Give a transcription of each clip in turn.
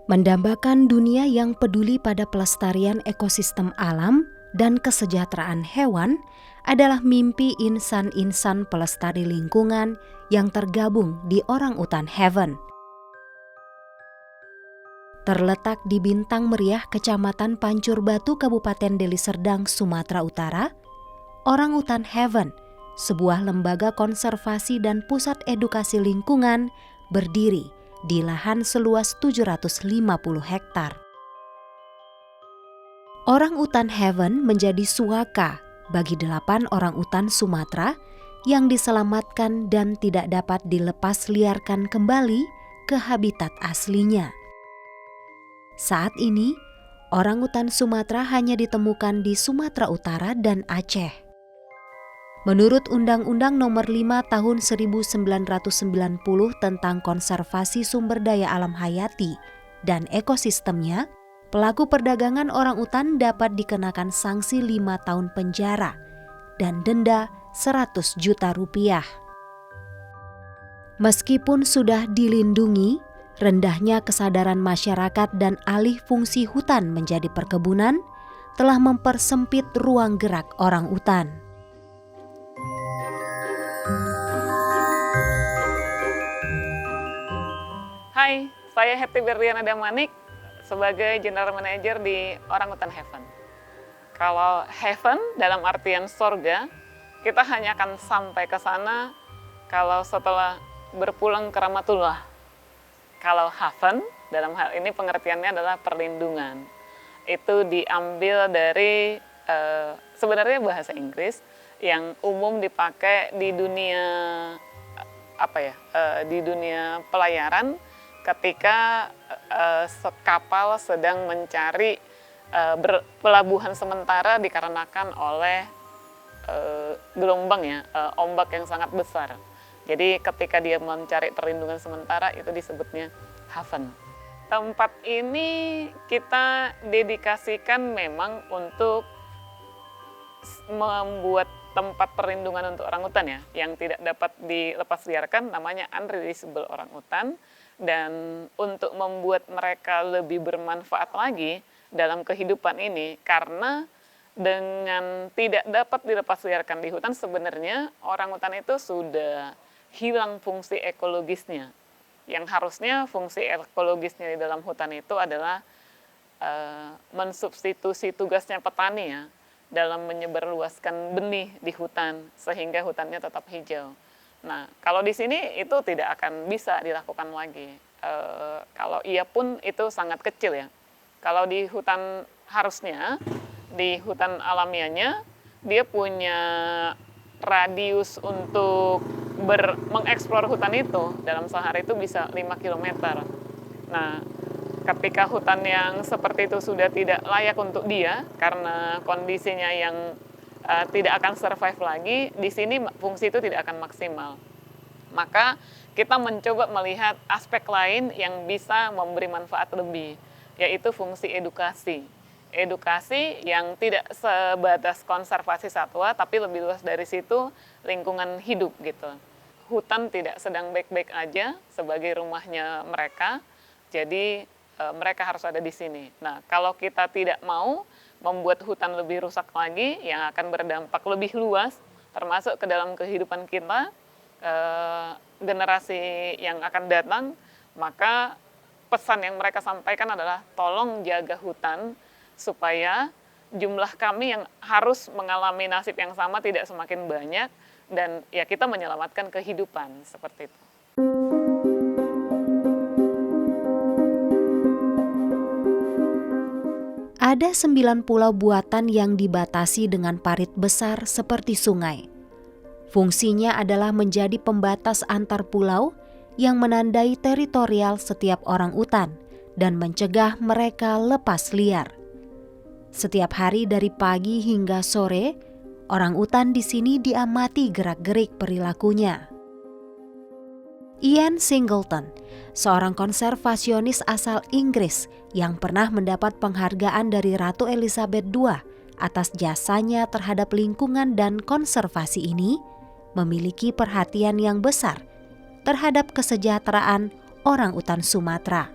Mendambakan dunia yang peduli pada pelestarian ekosistem alam dan kesejahteraan hewan adalah mimpi insan-insan pelestari lingkungan yang tergabung di Orangutan Heaven. Terletak di Bintang Meriah, Kecamatan Pancur Batu, Kabupaten Deli Serdang, Sumatera Utara, Orangutan Heaven, sebuah lembaga konservasi dan pusat edukasi lingkungan, berdiri di lahan seluas 750 hektar. Orangutan Heaven menjadi suaka bagi 8 orangutan Sumatera yang diselamatkan dan tidak dapat dilepas liarkan kembali ke habitat aslinya. Saat ini, orangutan Sumatera hanya ditemukan di Sumatera Utara dan Aceh. Menurut Undang-Undang Nomor 5 Tahun 1990 tentang Konservasi Sumber Daya Alam Hayati dan Ekosistemnya, pelaku perdagangan orangutan dapat dikenakan sanksi 5 tahun penjara dan denda 100 juta rupiah. Meskipun sudah dilindungi, rendahnya kesadaran masyarakat dan alih fungsi hutan menjadi perkebunan telah mempersempit ruang gerak orangutan. Hai, saya Hetty Berliana Damanik sebagai General Manager di Orangutan Heaven. Kalau Heaven dalam artian sorga, kita hanya akan sampai ke sana kalau setelah berpulang ke Rahmatullah. Kalau Heaven dalam hal ini pengertiannya adalah perlindungan. Itu diambil dari sebenarnya bahasa Inggris yang umum dipakai di dunia di dunia pelayaran ketika kapal sedang mencari pelabuhan sementara dikarenakan oleh gelombang ombak yang sangat besar. Jadi ketika dia mencari perlindungan sementara itu disebutnya haven. Tempat ini kita dedikasikan memang untuk membuat tempat perlindungan untuk orangutan yang tidak dapat dilepas liarkan, namanya unreleasable orangutan. Dan untuk membuat mereka lebih bermanfaat lagi dalam kehidupan ini, karena dengan tidak dapat dilepas liarkan di hutan, sebenarnya orangutan itu sudah hilang fungsi ekologisnya. Yang harusnya fungsi ekologisnya di dalam hutan itu adalah mensubstitusi tugasnya petani dalam menyebarluaskan benih di hutan sehingga hutannya tetap hijau. Nah, kalau di sini itu tidak akan bisa dilakukan lagi. Kalau iya pun itu sangat kecil Kalau di hutan harusnya, di hutan alamiahnya, dia punya radius untuk mengeksplor hutan itu dalam sehari itu bisa 5 km. Nah, ketika hutan yang seperti itu sudah tidak layak untuk dia karena kondisinya yang tidak akan survive lagi, di sini fungsi itu tidak akan maksimal. Maka kita mencoba melihat aspek lain yang bisa memberi manfaat lebih, yaitu fungsi edukasi. Edukasi yang tidak sebatas konservasi satwa, tapi lebih luas dari situ lingkungan hidup gitu. Hutan tidak sedang baik-baik aja sebagai rumahnya mereka, jadi mereka harus ada di sini. Nah, kalau kita tidak mau membuat hutan lebih rusak lagi, yang akan berdampak lebih luas, termasuk ke dalam kehidupan kita, generasi yang akan datang, maka pesan yang mereka sampaikan adalah tolong jaga hutan supaya jumlah kami yang harus mengalami nasib yang sama tidak semakin banyak, dan kita menyelamatkan kehidupan seperti itu. Ada 9 pulau buatan yang dibatasi dengan parit besar seperti sungai. Fungsinya adalah menjadi pembatas antar pulau yang menandai teritorial setiap orangutan dan mencegah mereka lepas liar. Setiap hari dari pagi hingga sore, orangutan di sini diamati gerak-gerik perilakunya. Ian Singleton, seorang konservasionis asal Inggris yang pernah mendapat penghargaan dari Ratu Elizabeth II atas jasanya terhadap lingkungan dan konservasi ini, memiliki perhatian yang besar terhadap kesejahteraan orangutan Sumatera.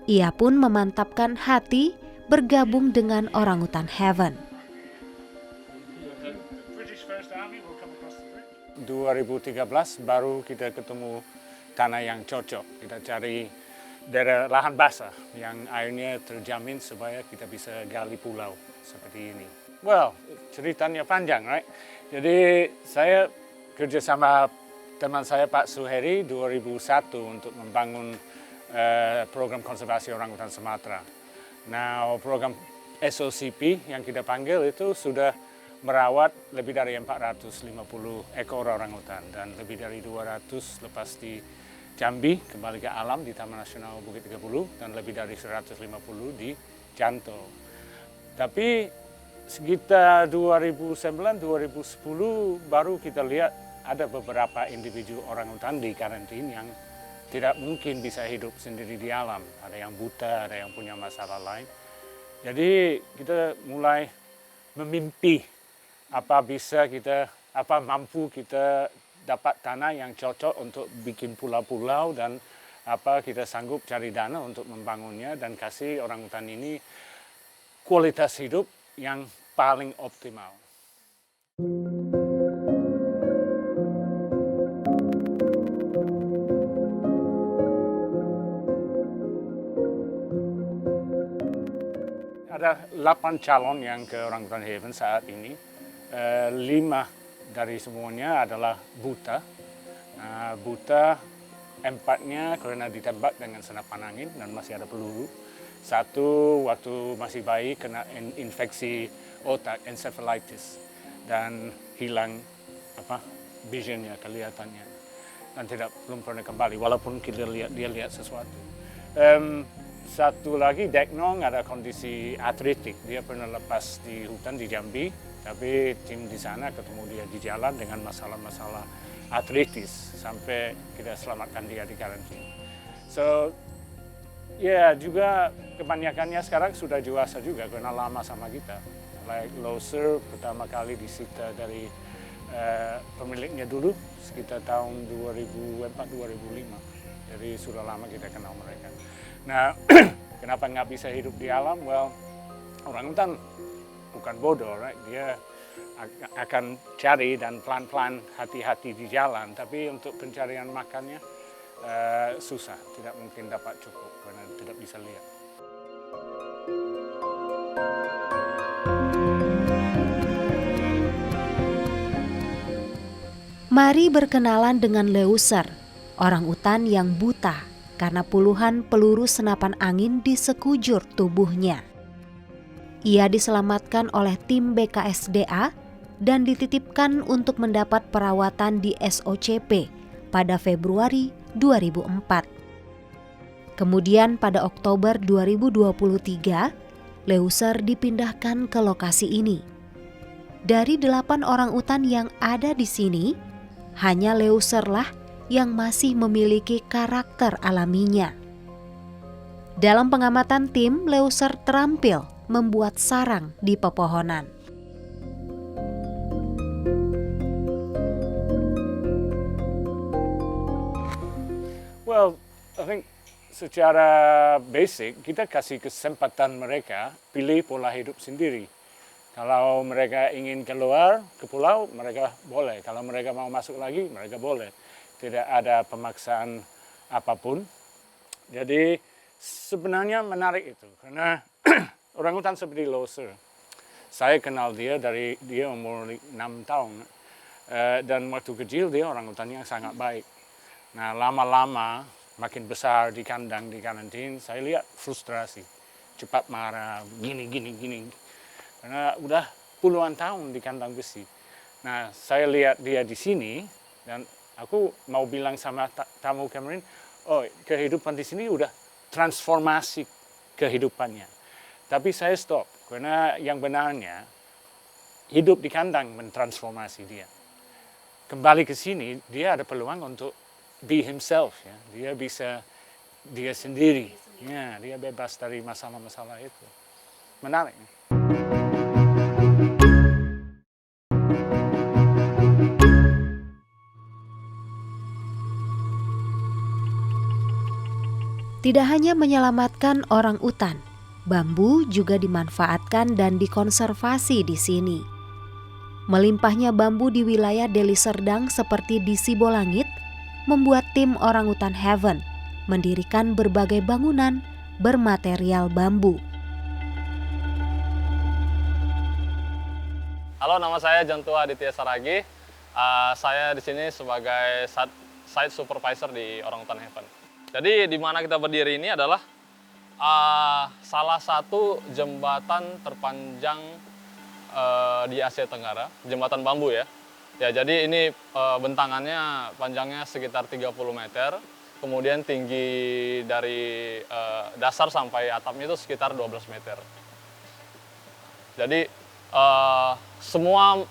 Ia pun memantapkan hati bergabung dengan Orangutan Heaven. 2013 baru kita ketemu tanah yang cocok. Kita cari daerah lahan basah yang airnya terjamin supaya kita bisa gali pulau seperti ini. Well, ceritanya panjang, right? Jadi saya kerja sama teman saya Pak Suheri 2001 untuk membangun program konservasi orangutan Sumatera. Nah, program SOCP yang kita panggil itu sudah merawat lebih dari 450 ekor orangutan dan lebih dari 200 lepas di Jambi kembali ke alam di Taman Nasional Bukit 30 dan lebih dari 150 di Janto. Tapi sekitar 2009-2010 baru kita lihat ada beberapa individu orangutan di karantin yang tidak mungkin bisa hidup sendiri di alam. Ada yang buta, ada yang punya masalah lain. Jadi kita mulai memimpi apa mampu kita dapat tanah yang cocok untuk bikin pulau-pulau dan apa kita sanggup cari dana untuk membangunnya dan kasih orangutan ini kualitas hidup yang paling optimal. Ada 8 calon yang ke Orangutan Heaven saat ini. 5 dari semuanya adalah buta. Buta 4-nya karena ditembak dengan senapan angin dan masih ada peluru. 1 waktu masih bayi kena infeksi otak, encephalitis, dan hilang visionnya, kelihatannya, dan belum pernah kembali walaupun dia lihat sesuatu. 1 lagi, Deknong, ada kondisi atletik. Dia pernah lepas di hutan di Jambi, tapi tim di sana ketemu dia di jalan dengan masalah-masalah atletis sampai kita selamatkan dia di karantina. So, juga kebanyakannya sekarang sudah dewasa juga karena lama sama kita. Like Loser pertama kali disita dari pemiliknya dulu sekitar tahun 2004-2005. Jadi sudah lama kita kenal mereka. Nah, kenapa nggak bisa hidup di alam? Well, orangutan bukan bodoh, right? Dia akan cari dan pelan-pelan hati-hati di jalan. Tapi untuk pencarian makannya susah, tidak mungkin dapat cukup karena tidak bisa lihat. Mari berkenalan dengan Leuser, orangutan yang buta karena puluhan peluru senapan angin di sekujur tubuhnya. Ia diselamatkan oleh tim BKSDA dan dititipkan untuk mendapat perawatan di SOCP pada Februari 2004. Kemudian pada Oktober 2023, Leuser dipindahkan ke lokasi ini. Dari 8 orangutan yang ada di sini, hanya Leuserlah yang masih memiliki karakter alaminya. Dalam pengamatan tim, Leuser terampil membuat sarang di pepohonan. Well, I think secara basic kita kasih kesempatan mereka pilih pola hidup sendiri. Kalau mereka ingin keluar ke pulau, mereka boleh. Kalau mereka mau masuk lagi, mereka boleh. Tidak ada pemaksaan apapun. Jadi sebenarnya menarik itu karena orangutan seperti Loser. Saya kenal dia dari dia umur 6 tahun. Dan waktu kecil dia orangutan yang sangat baik. Nah, lama-lama makin besar di kandang di karantin, saya lihat frustrasi. Cepat marah, gini. Karena udah puluhan tahun di kandang besi. Nah, saya lihat dia di sini dan aku mau bilang sama tamu kemarin, kehidupan di sini udah transformasi kehidupannya. Tapi saya stop, karena yang benarnya hidup di kandang mentransformasi dia. Kembali ke sini, dia ada peluang untuk be himself, ya. Dia bisa dia sendiri, ya, dia bebas dari masalah-masalah itu. Menarik. Tidak hanya menyelamatkan orang utan, bambu juga dimanfaatkan dan dikonservasi di sini. Melimpahnya bambu di wilayah Deli Serdang seperti di Sibolangit membuat tim Orangutan Heaven mendirikan berbagai bangunan bermaterial bambu. Halo, nama saya Jantua Aditya Saragi. Saya di sini sebagai site supervisor di Orangutan Heaven. Jadi di mana kita berdiri ini adalah salah satu jembatan terpanjang di Asia Tenggara, jembatan bambu ya. Ya, jadi ini bentangannya panjangnya sekitar 30 meter, kemudian tinggi dari dasar sampai atapnya itu sekitar 12 meter. Jadi semua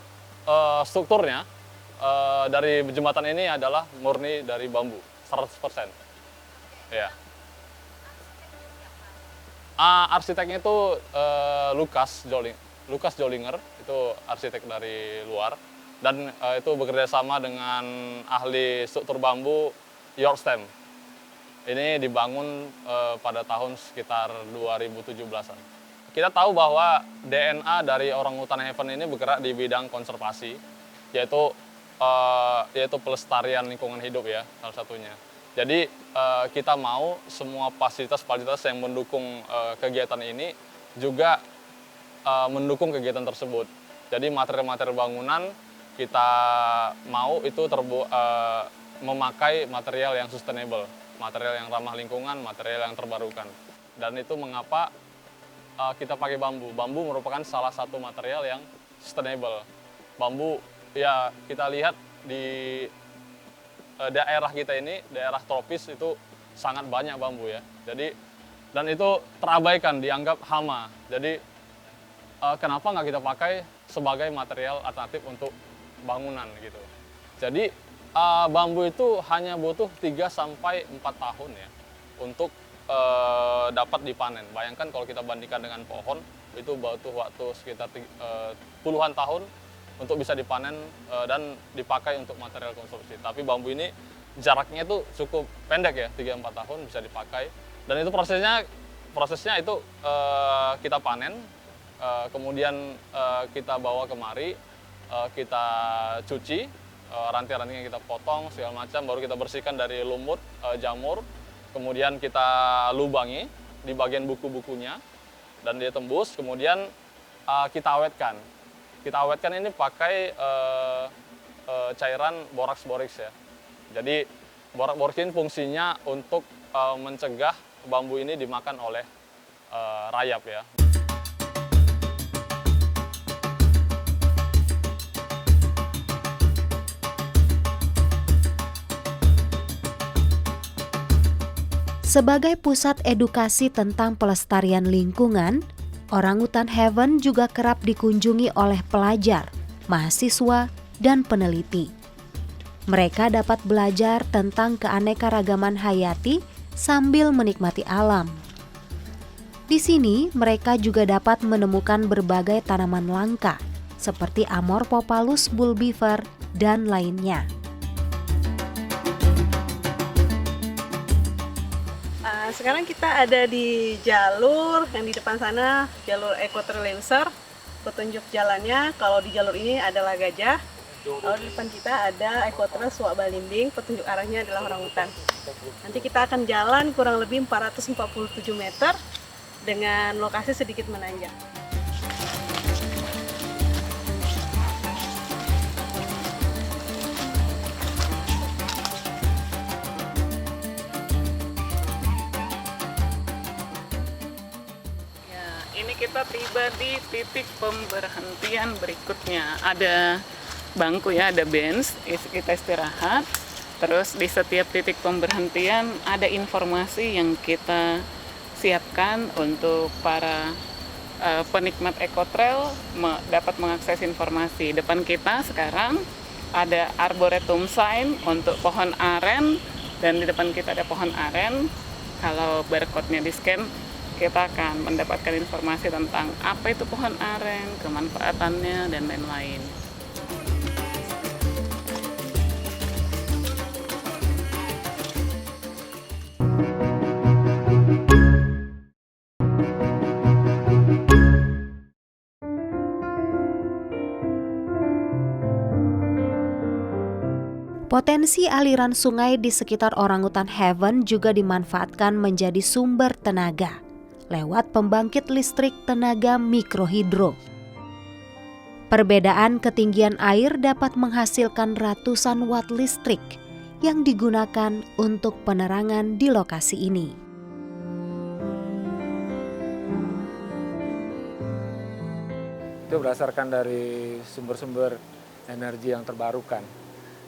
strukturnya dari jembatan ini adalah murni dari bambu, 100%. Ya. Arsiteknya itu Lucas Jolinger, itu arsitek dari luar, dan itu bekerja sama dengan ahli struktur bambu Yorkstam. Ini dibangun pada tahun sekitar 2017-an. Kita tahu bahwa DNA dari Orangutan Heaven ini bergerak di bidang konservasi, yaitu pelestarian lingkungan hidup ya, salah satunya. Jadi kita mau semua fasilitas-fasilitas yang mendukung kegiatan ini juga mendukung kegiatan tersebut. Jadi material-material bangunan kita mau itu memakai material yang sustainable, material yang ramah lingkungan, material yang terbarukan. Dan itu mengapa kita pakai bambu. Bambu merupakan salah satu material yang sustainable. Bambu ya kita lihat di daerah kita ini, daerah tropis itu sangat banyak bambu ya. Jadi dan itu terabaikan, dianggap hama. Jadi kenapa nggak kita pakai sebagai material alternatif untuk bangunan gitu. Jadi bambu itu hanya butuh 3-4 tahun ya untuk dapat dipanen. Bayangkan kalau kita bandingkan dengan pohon, itu butuh waktu sekitar puluhan tahun untuk bisa dipanen dan dipakai untuk material konstruksi. Tapi bambu ini jaraknya itu cukup pendek ya, 3-4 tahun bisa dipakai. Dan itu prosesnya itu kita panen, kemudian kita bawa kemari, kita cuci, ranting-rantingnya kita potong segala macam, baru kita bersihkan dari lumut, jamur, kemudian kita lubangi di bagian buku-bukunya, dan dia tembus, kemudian kita awetkan. Kita awetkan ini pakai cairan boraks ya. Jadi boraks ini fungsinya untuk mencegah bambu ini dimakan oleh rayap ya. Sebagai pusat edukasi tentang pelestarian lingkungan, Orangutan Heaven juga kerap dikunjungi oleh pelajar, mahasiswa, dan peneliti. Mereka dapat belajar tentang keanekaragaman hayati sambil menikmati alam. Di sini, mereka juga dapat menemukan berbagai tanaman langka, seperti Amorphophallus bulbifer dan lainnya. Sekarang kita ada di jalur yang di depan sana, jalur Ecotrail Leuser. Petunjuk jalannya, kalau di jalur ini adalah gajah, kalau di depan kita ada Ecotrail Suak Balimbing, petunjuk arahnya adalah orangutan. Nanti kita akan jalan kurang lebih 447 meter dengan lokasi sedikit menanjak. Kita tiba di titik pemberhentian berikutnya. Ada bangku ya, ada bench, kita istirahat. Terus di setiap titik pemberhentian ada informasi yang kita siapkan untuk para penikmat Ecotrail dapat mengakses informasi. Depan kita sekarang ada arboretum sign untuk pohon aren, dan di depan kita ada pohon aren. Kalau barcode-nya di-scan, kita akan mendapatkan informasi tentang apa itu pohon aren, kemanfaatannya, dan lain-lain. Potensi aliran sungai di sekitar Orangutan Haven juga dimanfaatkan menjadi sumber tenaga lewat pembangkit listrik tenaga mikrohidro. Perbedaan ketinggian air dapat menghasilkan ratusan watt listrik yang digunakan untuk penerangan di lokasi ini. Itu berdasarkan dari sumber-sumber energi yang terbarukan.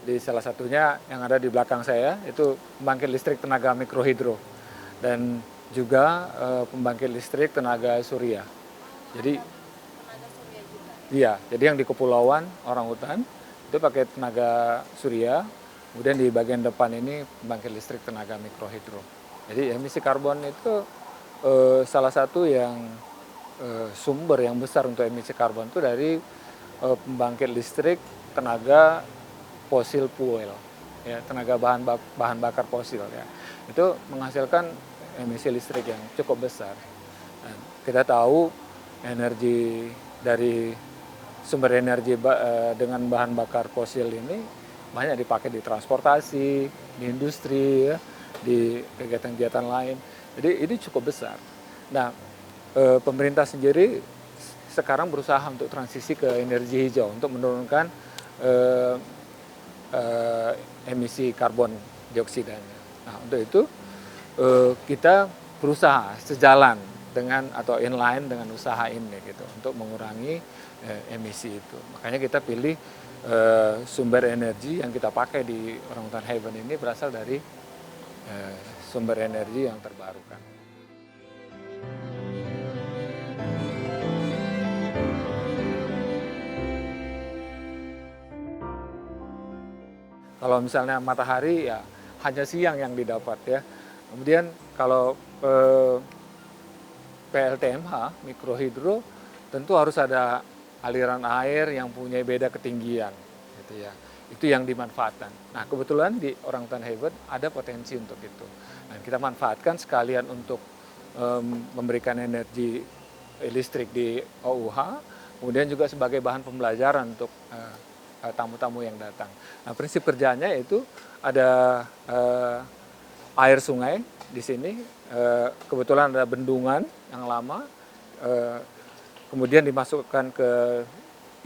Di salah satunya yang ada di belakang saya itu pembangkit listrik tenaga mikrohidro dan juga pembangkit listrik tenaga surya. Jadi iya, jadi yang di kepulauan Orangutan itu pakai tenaga surya, kemudian di bagian depan ini pembangkit listrik tenaga mikrohidro. Jadi emisi karbon itu salah satu yang sumber yang besar untuk emisi karbon itu dari pembangkit listrik tenaga fosil fuel, ya, tenaga bahan bakar fosil, ya, itu menghasilkan emisi listrik yang cukup besar. Dan kita tahu energi dari sumber energi dengan bahan bakar fosil ini banyak dipakai di transportasi, di industri, ya, di kegiatan-kegiatan lain. Jadi ini cukup besar. Nah, pemerintah sendiri sekarang berusaha untuk transisi ke energi hijau untuk menurunkan emisi karbon dioksidanya. Nah, untuk itu kita berusaha sejalan dengan atau inline dengan usaha ini gitu untuk mengurangi emisi itu. Makanya kita pilih sumber energi yang kita pakai di Orangutan Haven ini berasal dari sumber energi yang terbarukan. Kalau misalnya matahari ya hanya siang yang didapat ya. Kemudian kalau PLTMH mikrohidro tentu harus ada aliran air yang punya beda ketinggian gitu ya. Itu yang dimanfaatkan. Nah, kebetulan di Orangutan Haven ada potensi untuk itu. Nah, kita manfaatkan sekalian untuk memberikan energi listrik di OUH, kemudian juga sebagai bahan pembelajaran untuk tamu-tamu yang datang. Nah, prinsip kerjanya itu ada air sungai di sini, kebetulan ada bendungan yang lama, kemudian dimasukkan ke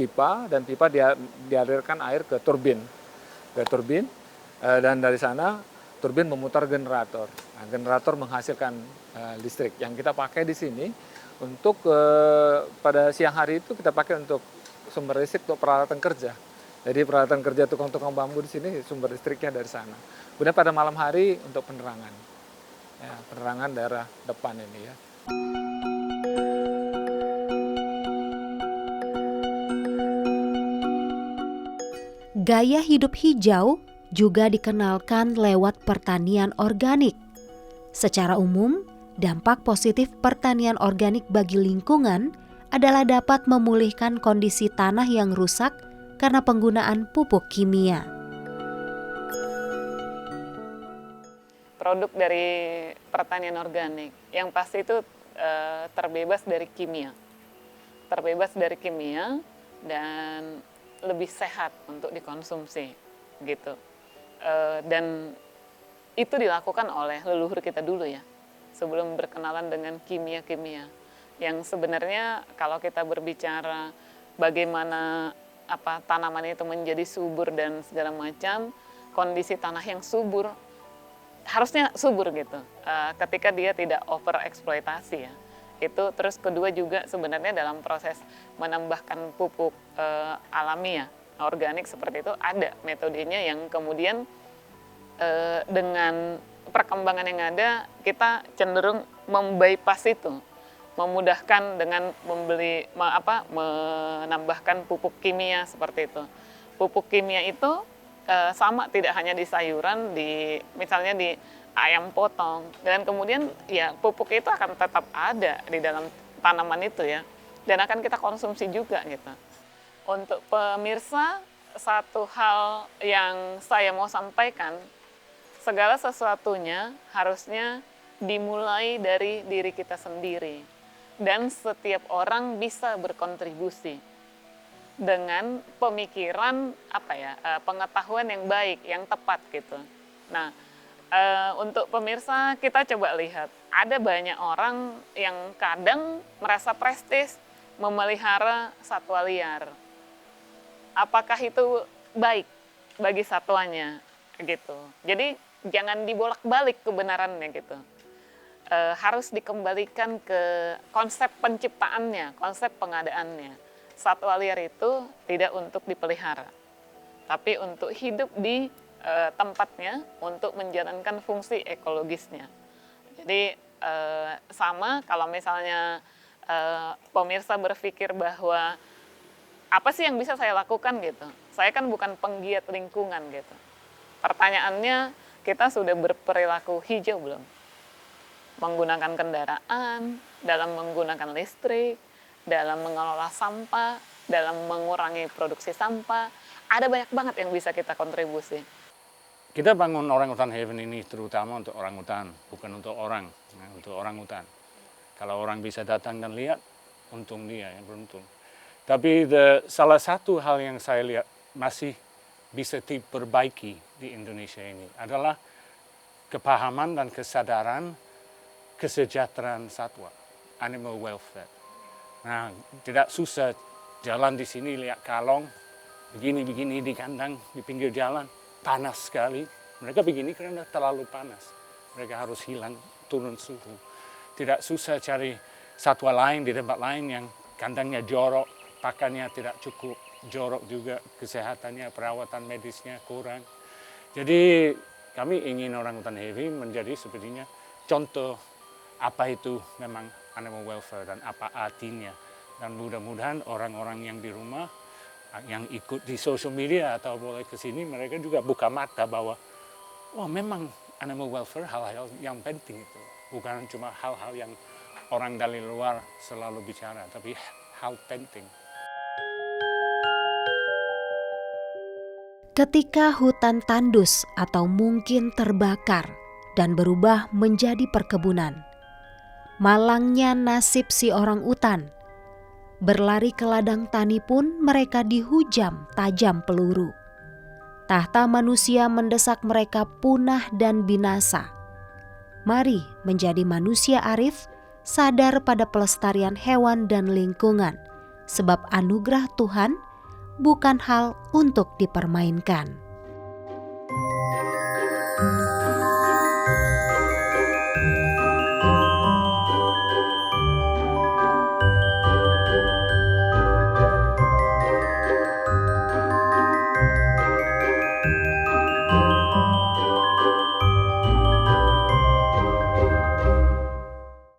pipa dan pipa dialirkan air ke turbin, dan dari sana turbin memutar generator. Nah, generator menghasilkan listrik yang kita pakai di sini untuk pada siang hari itu kita pakai untuk sumber listrik untuk peralatan kerja. Jadi peralatan kerja tukang-tukang bambu di sini sumber listriknya dari sana. Kemudian pada malam hari untuk penerangan, ya, penerangan daerah depan ini ya. Gaya hidup hijau juga dikenalkan lewat pertanian organik. Secara umum, dampak positif pertanian organik bagi lingkungan adalah dapat memulihkan kondisi tanah yang rusak karena penggunaan pupuk kimia. Produk dari pertanian organik yang pasti itu terbebas dari kimia. Terbebas dari kimia dan lebih sehat untuk dikonsumsi gitu. Dan itu dilakukan oleh leluhur kita dulu ya, sebelum berkenalan dengan kimia-kimia. Yang sebenarnya kalau kita berbicara bagaimana tanaman itu menjadi subur dan segala macam, kondisi tanah yang subur harusnya subur gitu, ketika dia tidak overeksploitasi ya. Itu terus kedua juga sebenarnya dalam proses menambahkan pupuk alami ya, organik seperti itu ada metodenya yang kemudian dengan perkembangan yang ada kita cenderung membypass itu, memudahkan dengan menambahkan pupuk kimia seperti itu. Pupuk kimia itu sama tidak hanya di sayuran, misalnya di ayam potong, dan kemudian ya pupuk itu akan tetap ada di dalam tanaman itu ya, dan akan kita konsumsi juga gitu. Untuk pemirsa, satu hal yang saya mau sampaikan, segala sesuatunya harusnya dimulai dari diri kita sendiri. Dan setiap orang bisa berkontribusi. dengan pemikiran pengetahuan yang baik, yang tepat gitu. Nah, untuk pemirsa kita coba lihat, ada banyak orang yang kadang merasa prestis memelihara satwa liar. Apakah itu baik bagi satwanya gitu? Jadi jangan dibolak-balik kebenarannya gitu. Harus dikembalikan ke konsep penciptaannya, konsep pengadaannya. Satwa liar itu tidak untuk dipelihara, tapi untuk hidup di tempatnya untuk menjalankan fungsi ekologisnya. Jadi sama kalau misalnya pemirsa berpikir bahwa apa sih yang bisa saya lakukan gitu. Saya kan bukan penggiat lingkungan gitu. Pertanyaannya, kita sudah berperilaku hijau belum? Menggunakan kendaraan, dalam menggunakan listrik, dalam mengelola sampah, dalam mengurangi produksi sampah. Ada banyak banget yang bisa kita kontribusi. Kita bangun Orangutan Haven ini terutama untuk orangutan, bukan untuk orang, untuk orangutan. Kalau orang bisa datang dan lihat, untung dia yang beruntung. Tapi salah satu hal yang saya lihat masih bisa diperbaiki di Indonesia ini adalah kepahaman dan kesadaran kesejahteraan satwa, animal welfare. Nah, tidak susah jalan di sini lihat kalong, begini-begini di kandang, di pinggir jalan, panas sekali. Mereka begini karena terlalu panas. Mereka harus hilang, turun suhu. Tidak susah cari satwa lain di tempat lain yang kandangnya jorok, pakannya tidak cukup, jorok juga kesehatannya, perawatan medisnya kurang. Jadi kami ingin Orangutan Haven menjadi sepertinya contoh apa itu memang animal welfare dan apa artinya. Dan mudah-mudahan orang-orang yang di rumah, yang ikut di social media atau boleh ke sini, mereka juga buka mata bahwa memang animal welfare hal-hal yang penting itu. Bukan cuma hal-hal yang orang dari luar selalu bicara, tapi hal penting. Ketika hutan tandus atau mungkin terbakar dan berubah menjadi perkebunan, malangnya nasib si orang utan. Berlari ke ladang tani pun mereka dihujam tajam peluru. Tahta manusia mendesak mereka punah dan binasa. Mari menjadi manusia arif, sadar pada pelestarian hewan dan lingkungan, sebab anugerah Tuhan bukan hal untuk dipermainkan.